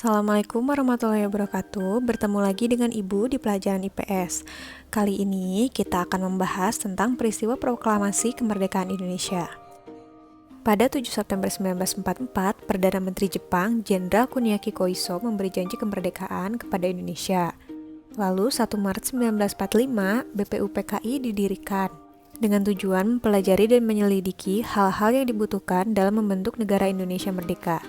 Assalamualaikum warahmatullahi wabarakatuh. Bertemu lagi dengan Ibu di pelajaran IPS. Kali ini kita akan membahas tentang peristiwa proklamasi kemerdekaan Indonesia. Pada 7 September 1944, Perdana Menteri Jepang, Jenderal Kuniaki Koiso memberi janji kemerdekaan kepada Indonesia. Lalu 1 Maret 1945, BPUPKI didirikan dengan tujuan mempelajari dan menyelidiki hal-hal yang dibutuhkan dalam membentuk negara Indonesia merdeka.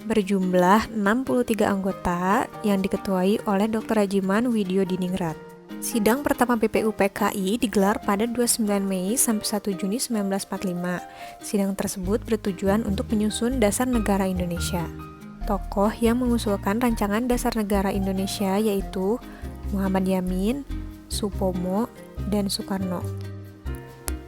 Berjumlah 63 anggota yang diketuai oleh Dr. Rajiman Widyodiningrat. Sidang pertama BPUPKI digelar pada 29 Mei sampai 1 Juni 1945. Sidang tersebut bertujuan untuk menyusun dasar negara Indonesia. Tokoh yang mengusulkan rancangan dasar negara Indonesia yaitu Muhammad Yamin, Supomo, dan Soekarno.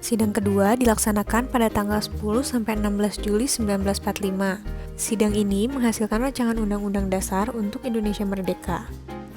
Sidang kedua dilaksanakan pada tanggal 10 sampai 16 Juli 1945. Sidang ini menghasilkan rancangan Undang-Undang Dasar untuk Indonesia Merdeka.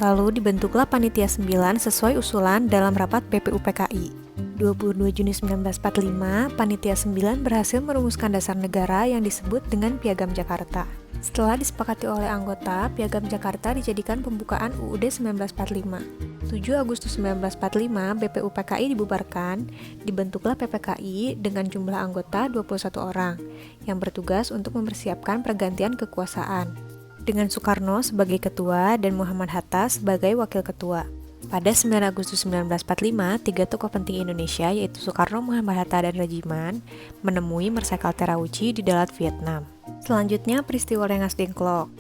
Lalu dibentuklah Panitia 9 sesuai usulan dalam rapat BPUPKI. 22 Juni 1945, Panitia 9 berhasil merumuskan dasar negara yang disebut dengan Piagam Jakarta. Setelah disepakati oleh anggota, Piagam Jakarta dijadikan pembukaan UUD 1945. 7 Agustus 1945, BPUPKI dibubarkan, dibentuklah PPKI dengan jumlah anggota 21 orang, yang bertugas untuk mempersiapkan pergantian kekuasaan, dengan Soekarno sebagai ketua dan Muhammad Hatta sebagai wakil ketua. Pada 9 Agustus 1945, 3 tokoh penting Indonesia yaitu Soekarno, Muhammad Hatta, dan Rajiman menemui Marsekal Terauchi di Dalat, Vietnam. Selanjutnya, peristiwa Rengas Dengklok.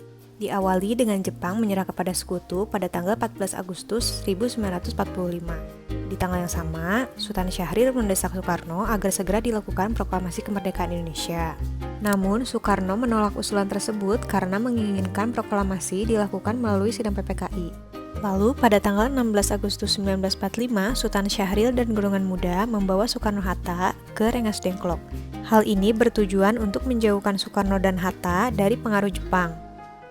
Diawali dengan Jepang menyerah kepada Sekutu pada tanggal 14 Agustus 1945. Di tanggal yang sama, Sultan Syahrir mendesak Soekarno agar segera dilakukan proklamasi kemerdekaan Indonesia. Namun, Soekarno menolak usulan tersebut karena menginginkan proklamasi dilakukan melalui sidang PPKI. Lalu, pada tanggal 16 Agustus 1945, Sultan Syahrir dan golongan muda membawa Soekarno-Hatta ke Rengas Dengklok. Hal ini bertujuan untuk menjauhkan Soekarno dan Hatta dari pengaruh Jepang.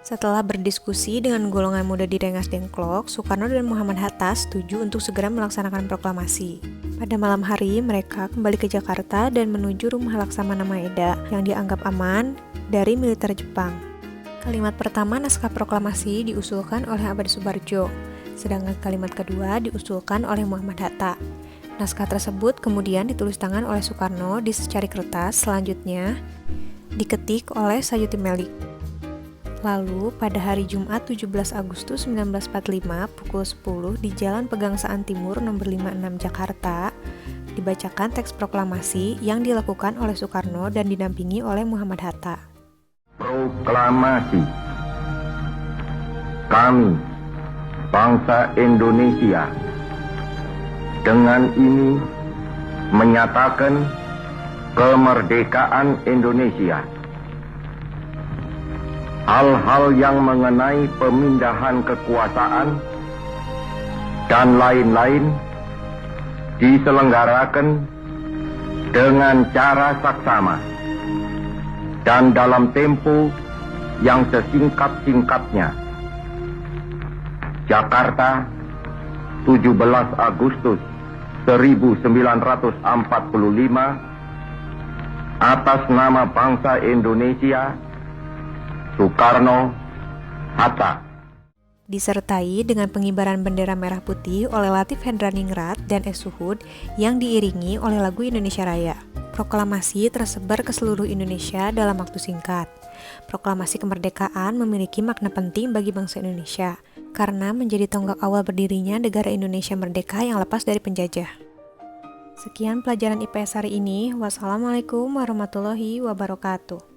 Setelah berdiskusi dengan golongan muda di Rengas Dengklok, Soekarno dan Muhammad Hatta setuju untuk segera melaksanakan proklamasi. Pada malam hari, mereka kembali ke Jakarta dan menuju rumah Laksamana Maeda yang dianggap aman dari militer Jepang. Kalimat pertama naskah proklamasi diusulkan oleh Abad Subarjo, sedangkan kalimat kedua diusulkan oleh Muhammad Hatta. Naskah tersebut kemudian ditulis tangan oleh Soekarno di secari kertas, selanjutnya diketik oleh Sayuti Melik. Lalu, pada hari Jumat 17 Agustus 1945 pukul 10 di Jalan Pegangsaan Timur nomor 56 Jakarta, dibacakan teks proklamasi yang dilakukan oleh Soekarno dan didampingi oleh Muhammad Hatta. Proklamasi. Kami, bangsa Indonesia, dengan ini menyatakan kemerdekaan Indonesia. Hal-hal yang mengenai pemindahan kekuasaan dan lain-lain diselenggarakan dengan cara saksama dan dalam tempo yang sesingkat-singkatnya. Jakarta, 17 Agustus 1945, atas nama bangsa Indonesia, Soekarno, Hatta. Disertai dengan pengibaran bendera merah putih oleh Latif Hendraningrat dan Es Suhud yang diiringi oleh lagu Indonesia Raya. Proklamasi tersebar ke seluruh Indonesia dalam waktu singkat. Proklamasi kemerdekaan memiliki makna penting bagi bangsa Indonesia karena menjadi tonggak awal berdirinya negara Indonesia merdeka yang lepas dari penjajah. Sekian pelajaran IPS hari ini. Wassalamualaikum warahmatullahi wabarakatuh.